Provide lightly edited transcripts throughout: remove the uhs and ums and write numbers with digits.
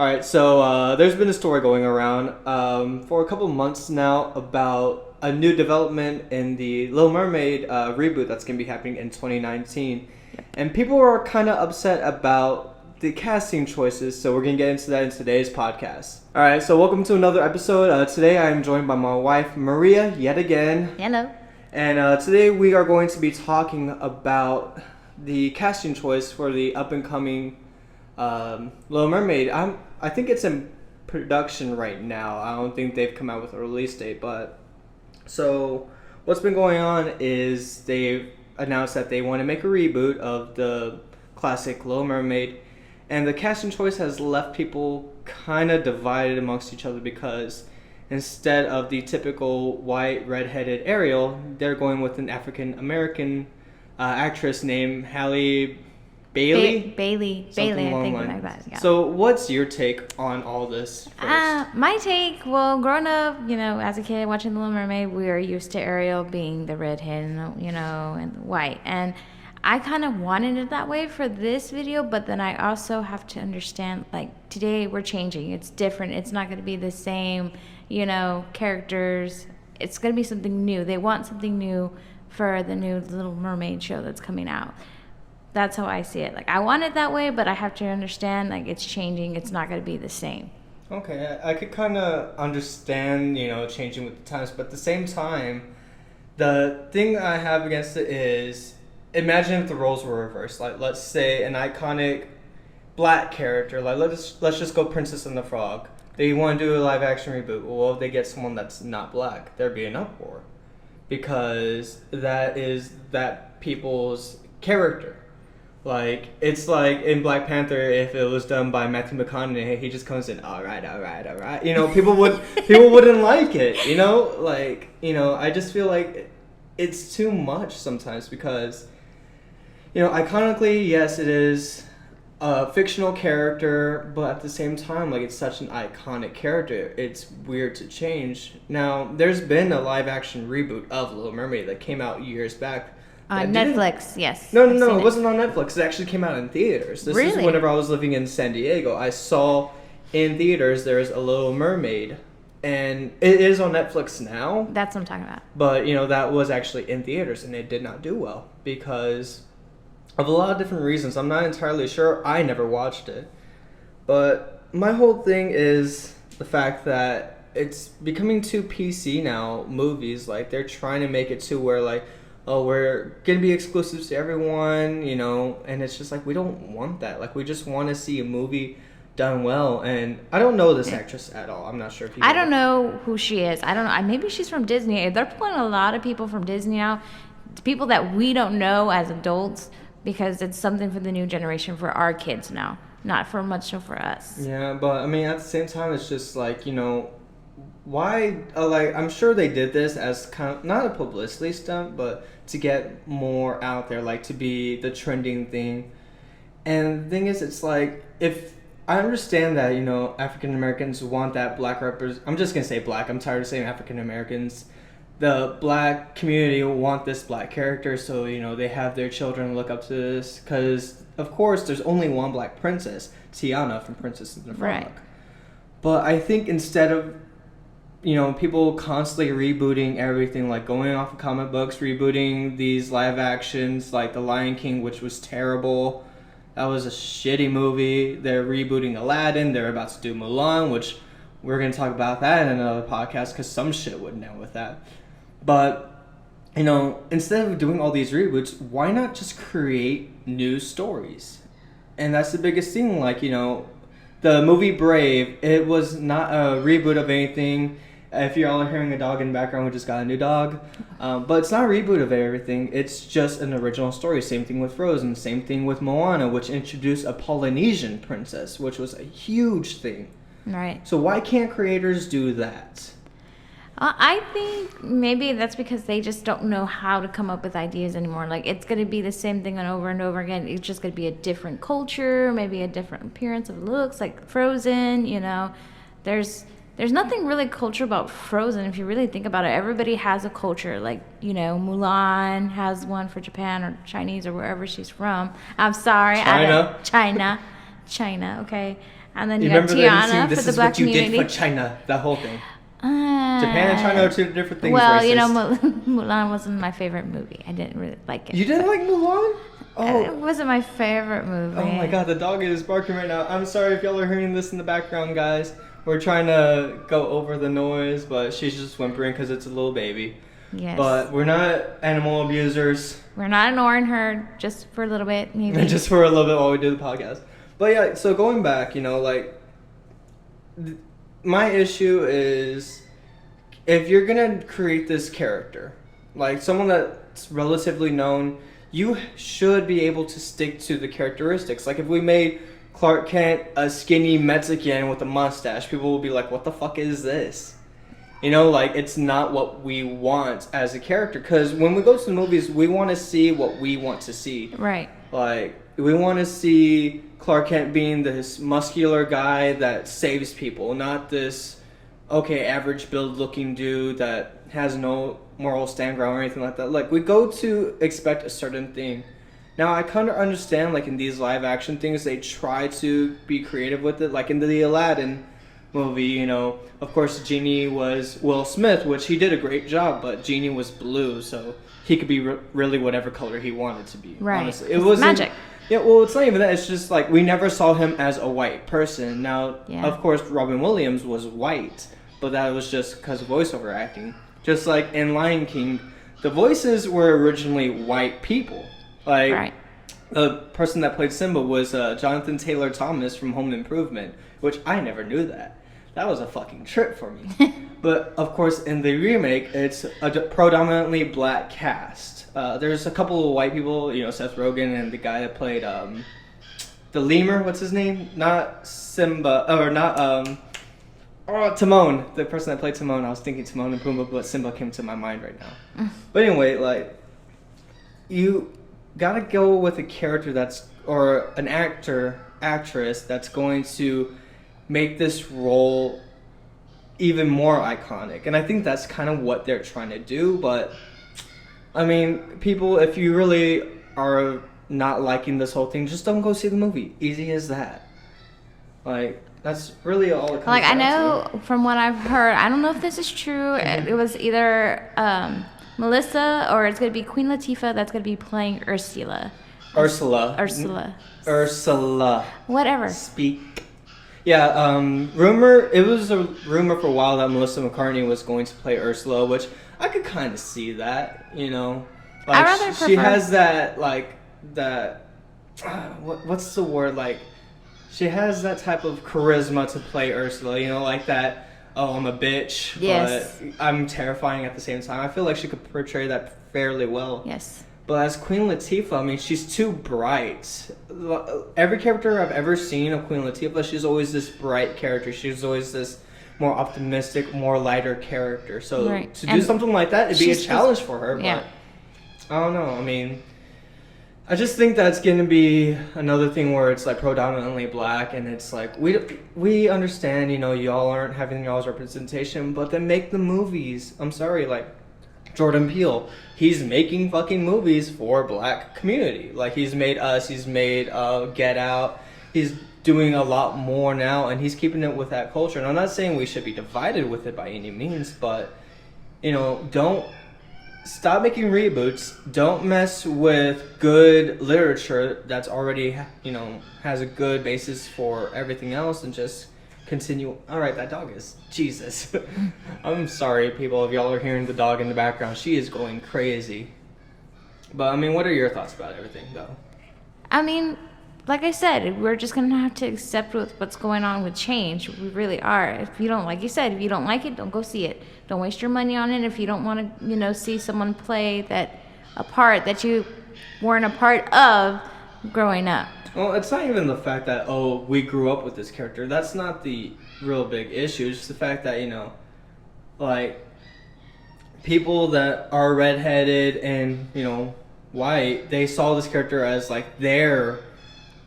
All right, so there's been a story going around for a couple months now about a new development in the Little Mermaid reboot that's going to be happening in 2019. And people are kind of upset about the casting choices, so we're going to get into that in today's podcast. All right, so welcome to another episode. Today I am joined by my wife, Maria, yet again. Hello. And today we are going to be talking about the casting choice for the up-and-coming Little Mermaid. I think it's in production right now. I don't think they've come out with a release date, but so what's been going on is they've announced that they want to make a reboot of the classic Little Mermaid, and the casting choice has left people kind of divided amongst each other because instead of the typical white redheaded Ariel, they're going with an African American actress named Halle Bailey, I think like that. Yeah. So, what's your take on all this? My take, well, growing up, as a kid watching The Little Mermaid, we were used to Ariel being the redhead, and white, and I kind of wanted it that way for this video, but then I also have to understand, like, today we're changing. It's different. It's not going to be the same, characters. It's going to be something new. They want something new for the new Little Mermaid show that's coming out. That's how I see it. Like, I want it that way, but I have to understand, like, it's changing. It's not going to be the same. Okay, I could kind of understand, changing with the times, but at the same time, the thing I have against it is, imagine if the roles were reversed. Like, let's say an iconic black character, like, let's just go Princess and the Frog. They want to do a live-action reboot. Well, if they get someone that's not black, there'd be an uproar. Because that is that people's character. Like, it's like in Black Panther, if it was done by Matthew McConaughey, he just comes in, all right. People wouldn't like it, I just feel like it's too much sometimes because, iconically, yes, it is a fictional character, but at the same time, like, it's such an iconic character, it's weird to change. Now, there's been a live-action reboot of Little Mermaid that came out years back. On Netflix, yes. No, it wasn't on Netflix. It actually came out in theaters. This is whenever I was living in San Diego. I saw in theaters there's a Little Mermaid, and it is on Netflix now. That's what I'm talking about. But, that was actually in theaters, and it did not do well because of a lot of different reasons. I'm not entirely sure. I never watched it. But my whole thing is the fact that it's becoming too PC now, movies. Like, they're trying to make it to where, like, oh, we're going to be exclusive to everyone, and it's just like, we don't want that. Like, we just want to see a movie done well, and I don't know this actress at all. I'm not sure if you I don't know who she is. I don't know. Maybe she's from Disney. They're pulling a lot of people from Disney now, people that we don't know as adults, because it's something for the new generation, for our kids now, not for much so for us. Yeah, but, at the same time, it's just like, why, I'm sure they did this as kind of, not a publicity stunt, but to get more out there, like, to be the trending thing. And the thing is, it's like, if I understand that, African Americans want that black I'm just going to say black, I'm tired of saying African Americans. The black community want this black character, so, they have their children look up to this, because, of course, there's only one black princess, Tiana from Princess and the Frog. Right. But I think instead of people constantly rebooting everything, like going off of comic books, rebooting these live actions, like The Lion King, which was terrible. That was a shitty movie. They're rebooting Aladdin. They're about to do Mulan, which we're going to talk about that in another podcast because some shit wouldn't end with that. But, instead of doing all these reboots, why not just create new stories? And that's the biggest thing. Like, the movie Brave, it was not a reboot of anything. If you're all hearing a dog in the background, we just got a new dog. But it's not a reboot of everything. It's just an original story. Same thing with Frozen. Same thing with Moana, which introduced a Polynesian princess, which was a huge thing. Right. So why can't creators do that? I think maybe that's because they just don't know how to come up with ideas anymore. Like, it's going to be the same thing over and over again. It's just going to be a different culture, maybe a different appearance of looks, like Frozen, There's nothing really culture about Frozen if you really think about it. Everybody has a culture. Like, Mulan has one for Japan or Chinese or wherever she's from. I'm sorry. China. China, okay. And then you got Tiana for the black community. This is what you did for China, that whole thing. Uh, Japan and China are two different things. Well, racist. you know, Mulan wasn't my favorite movie. I didn't really like it. You didn't like Mulan? Oh. It wasn't my favorite movie. Oh my god, the dog is barking right now. I'm sorry if y'all are hearing this in the background, guys. We're trying to go over the noise, but she's just whimpering because it's a little baby. Yes. But we're not animal abusers. We're not ignoring her just for a little bit, maybe. Just for a little bit while we do the podcast. But yeah, so going back, you know, like, my issue is if you're going to create this character, like someone that's relatively known, you should be able to stick to the characteristics. Like if we made Clark Kent a skinny Mexican with a mustache, people will be like, what the fuck is this? You know, like, it's not what we want as a character. Because when we go to the movies, we want to see what we want to see. Right. Like, we want to see Clark Kent being this muscular guy that saves people, not this, okay, average build looking dude that has no moral stand ground or anything like that. Like, we go to expect a certain thing. Now, I kind of understand, like, in these live action things, they try to be creative with it. Like, in the Aladdin movie, you know, of course, Genie was Will Smith, which he did a great job, but Genie was blue, so he could be really whatever color he wanted to be. Right. Honestly. It was magic. Yeah, well, it's not even that. It's just, like, we never saw him as a white person. Now, of course, Robin Williams was white, but that was just because of voiceover acting. Just like in Lion King, the voices were originally white people. Like, right. The person that played Simba was Jonathan Taylor Thomas from Home Improvement, which I never knew that. That was a fucking trip for me. But, of course, in the remake, it's a predominantly black cast. There's a couple of white people, you know, Seth Rogen and the guy that played the lemur, what's his name? Not Simba, or not, Timon. The person that played Timon, I was thinking Timon and Pumbaa, but Simba came to my mind right now. But anyway, like, you gotta go with a character that's, or an actress that's going to make this role even more iconic. And I think that's kind of what they're trying to do. But I mean, people, if you really are not liking this whole thing, just don't go see the movie. Easy as that. Like, that's really all it comes Like, I down know to. from what I've heard, I don't know if this is true. Mm-hmm. It was either Melissa or it's going to be Queen Latifah that's going to be playing Ursula. Ursula. Whatever. Speak. Yeah, it was a rumor for a while that Melissa McCartney was going to play Ursula, which I could kind of see that, you know. Like, I rather she prefer... has that, like, what's the word, like, she has that type of charisma to play Ursula, you know, like that, oh, I'm a bitch, yes, but I'm terrifying at the same time. I feel like she could portray that fairly well. Yes. But as Queen Latifah, I mean, she's too bright. Every character I've ever seen of Queen Latifah, she's always this bright character. She's always this more optimistic, more lighter character. So to do something like that, it'd be a challenge for her. Yeah. But I don't know. I mean, I just think that's going to be another thing where it's like predominantly black, and it's like we understand, you know, y'all aren't having y'all's representation, but then make the movies. I'm sorry, like Jordan Peele, he's making fucking movies for black community. Like, he's made Us, he's made Get Out. He's doing a lot more now, and he's keeping it with that culture. And I'm not saying we should be divided with it by any means, but, you know, don't stop making reboots. Don't mess with good literature that's already, you know, has a good basis for everything else, and just continue. All right, that dog is Jesus. I'm sorry, people, if y'all are hearing the dog in the background. She is going crazy. But I mean, what are your thoughts about everything, though? I mean, like I said, we're just gonna have to accept what's going on with change. We really are. If you don't, like you said, if you don't like it, don't go see it. Don't waste your money on it. If you don't want to, you know, see someone play a part that you weren't a part of growing up. Well, it's not even the fact that, oh, we grew up with this character. That's not the real big issue. It's just the fact that, you know, like, people that are redheaded and, you know, white, they saw this character as, like, their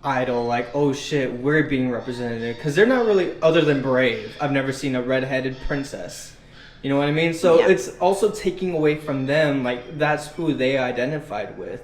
idol. Like, oh, shit, we're being represented. Because they're not really, other than Brave, I've never seen a redheaded princess. You know what I mean? So it's also taking away from them, like, that's who they identified with.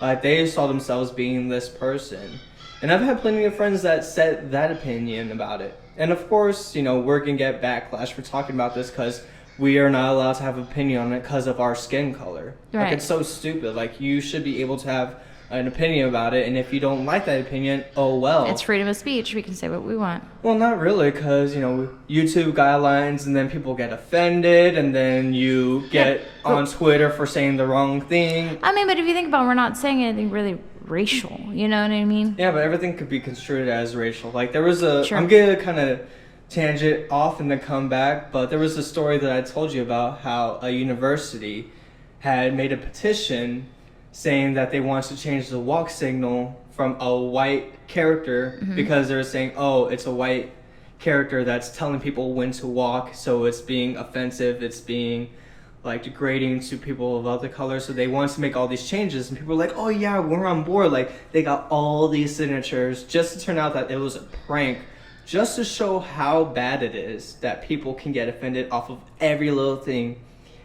Like, they saw themselves being this person. And I've had plenty of friends that said that opinion about it. And of course, you know, we're going to get backlash for talking about this because we are not allowed to have an opinion on it because of our skin color. Right. Like, it's so stupid. Like, you should be able to have an opinion about it, and if you don't like that opinion, oh well. It's freedom of speech. We can say what we want. Well, not really, because, you know, YouTube guidelines, and then people get offended, and then you get on Twitter for saying the wrong thing. I mean, but if you think about it, we're not saying anything really racial. You know what I mean? Yeah, but everything could be construed as racial. Like, there was a... Sure. I'm going to kind of tangent off and then come back, but there was a story that I told you about how a university had made a petition saying that they wanted to change the walk signal from a white character because they were saying, oh, it's a white character that's telling people when to walk, so it's being offensive, it's being like degrading to people of other colors. So they wanted to make all these changes, and people were like, oh yeah, we're on board. Like, they got all these signatures just to turn out that it was a prank, just to show how bad it is that people can get offended off of every little thing.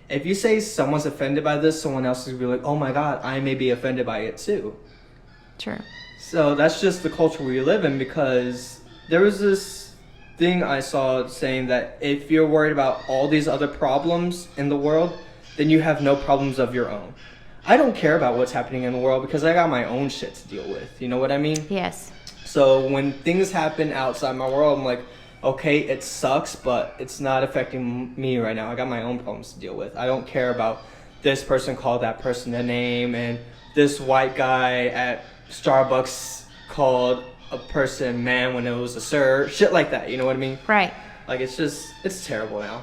If you say someone's offended by this, someone else is going to be like, oh my God, I may be offended by it too. Sure. So that's just the culture we live in, because there was this thing I saw saying that if you're worried about all these other problems in the world, then you have no problems of your own. I don't care about what's happening in the world because I got my own shit to deal with. You know what I mean? Yes. So when things happen outside my world, I'm like, okay, it sucks, but it's not affecting me right now. I got my own problems to deal with. I don't care about this person called that person a name, and this white guy at Starbucks called a person man when it was a sir. Shit like that, you know what I mean? Right. Like, it's terrible now.